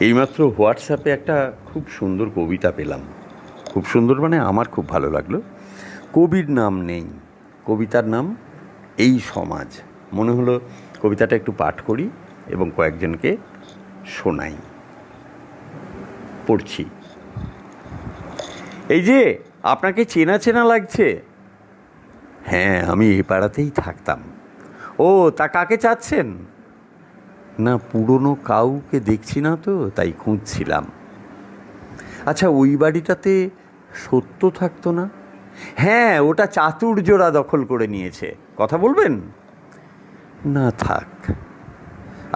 এইমাত্র হোয়াটসঅ্যাপে একটা খুব সুন্দর কবিতা পেলাম। খুব সুন্দর মানে আমার খুব ভালো লাগলো। কবির নাম নেই, কবিতার নাম এই সমাজ। মনে হলো কবিতাটা একটু পাঠ করি এবং কয়েকজনকে শোনাই। পড়ছি। এই যে আপনাকে চেনা চেনা লাগছে। হ্যাঁ, আমি এই পাড়াতেই থাকতাম। ও, তা কাকে চাচ্ছেন? না, পুরনো কাউকে দেখছি না তো, তাই খুঁজছিলাম। আচ্ছা, ওই বাড়িটাতে সত্য থাকতো না? হ্যাঁ, ওটা চাতুর্যরা দখল করে নিয়েছে। কথা বলবেন? না, থাক।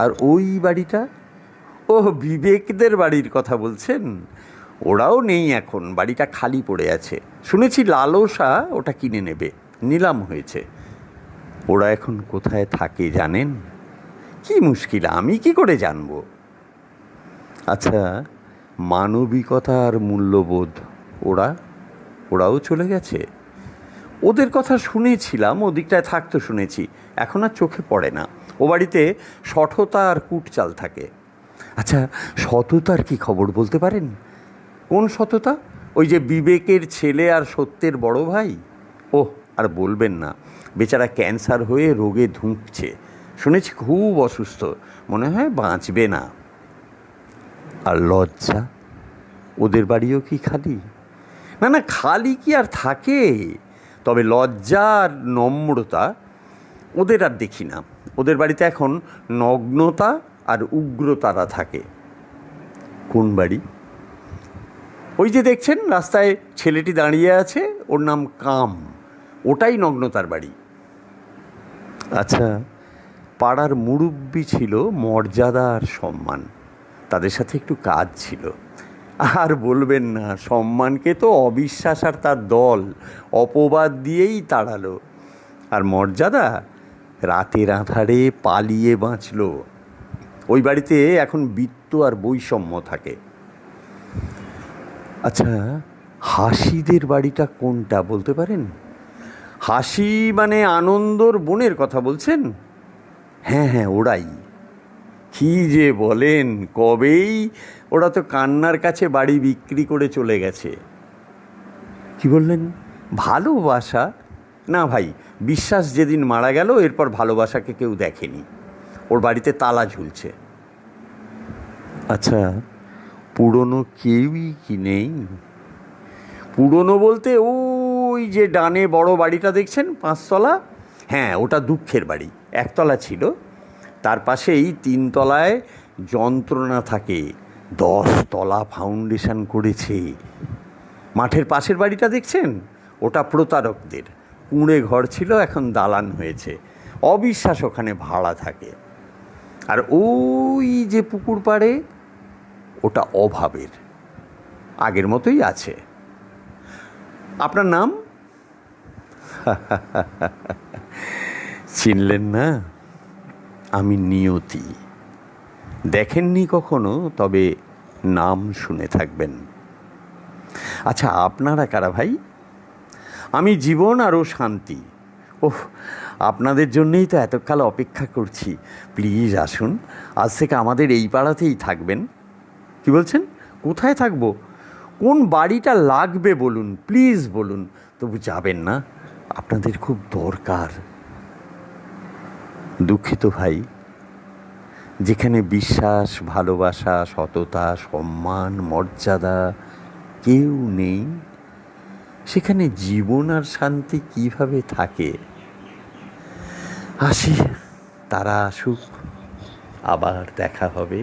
আর ওই বাড়িটা? ও, বিবেকদের বাড়ির কথা বলছেন? ওরাও নেই এখন, বাড়িটা খালি পড়ে আছে। শুনেছি লালসা ওটা কিনে নেবে, নিলাম হয়েছে। ওরা এখন কোথায় থাকে জানেন? কি মুশকিল, আমি কি করে জানবো? আচ্ছা, মানবিকতা আর মূল্যবোধ ওরাও চলে গেছে? ওদের কথা শুনেছিলাম, ওদিকটায় থাকতো শুনেছি, এখন আর চোখে পড়ে না। ও বাড়িতে সঠতা আর কুটচাল থাকে। আচ্ছা, সততার কি খবর বলতে পারেন? কোন সততা? ওই যে বিবেকের ছেলে আর সত্যের বড় ভাই। ওহ, আর বলবেন না, বেচারা ক্যান্সার হয়ে রোগে ধুঁকছে। শুনেছি খুব অসুস্থ, মনে হয় বাঁচবে না। আর লজ্জা, ওদের বাড়িও কি খালি? না না, খালি কি আর থাকে? তবে লজ্জা আর নম্রতা ওদের আর দেখি না। ওদের বাড়িতে এখন নগ্নতা আর উগ্রতারা থাকে। কোন বাড়ি? ওই যে দেখছেন রাস্তায় ছেলেটি দাঁড়িয়ে আছে, ওর নাম কাম। ওটাই নগ্নতার বাড়ি। আচ্ছা, পাড়ার মুরব্বি ছিল মর্যাদা আর সম্মান, তাদের সাথে একটু কাজ ছিল। আর বলবেন না, সম্মানকে তো অবিশ্বাস আর তার দল অপবাদ দিয়েই তাড়ালো। আর মর্যাদা রাতের আঁধারে পালিয়ে বাঁচল। ওই বাড়িতে এখন বৃত্ত আর বৈষম্য থাকে। আচ্ছা, হাসিদের বাড়িটা কোনটা বলতে পারেন? হাসি মানে আনন্দর বোনের কথা বলছেন? হ্যাঁ হ্যাঁ, ওরাই। কি যে বলেন, কবেই ওরা তো কান্নার কাছে বাড়ি বিক্রি করে চলে গেছে। কি বললেন? ভালোবাসা? না ভাই, বিশ্বাস যেদিন মারা গেল এরপর ভালোবাসাকে কেউ দেখেনি। ওর বাড়িতে তালা ঝুলছে। আচ্ছা, পুরনো কেউই কি নেই? পুরনো বলতে ওই যে ডানে বড় বাড়িটা দেখছেন 5 তলা, হ্যাঁ ওটা দুঃখের বাড়ি। 1 তলা ছিল, তার পাশেই 3 তলায় যন্ত্রণা থাকে। 10 তলা ফাউন্ডেশন করেছে। মাঠের পাশের বাড়িটা দেখছেন, ওটা প্রতারকদের। কুঁড়ে ঘর ছিল, এখন দালান হয়েছে। অবিশ্বাস ওখানে ভাড়া থাকে। আর ওই যে পুকুর পাড়ে, ওটা অভাবের, আগের মতোই আছে। আপনার নাম? চিনলেন না? আমি নিয়তি। দেখেননি কখনো, তবে নাম শুনে থাকবেন। আচ্ছা, আপনারা কারা ভাই? আমি জীবন আরও শান্তি। ওহ, আপনাদের জন্যেই তো এতকাল অপেক্ষা করছি। প্লিজ আসুন, আজ থেকে আমাদের এই পাড়াতেই থাকবেন। কি বলছেন? কোথায় থাকবো? কোন বাড়িটা লাগবে বলুন, প্লিজ বলুন। তবু যাবেন না, আপনাদের খুব দরকার। দুঃখিত ভাই, যেখানে বিশ্বাস, ভালোবাসা, সততা, সম্মান, মর্যাদা কেউ নেই, সেখানে জীবন আর শান্তি কিভাবে থাকে? আসি, তারা আসুক, আবার দেখা হবে।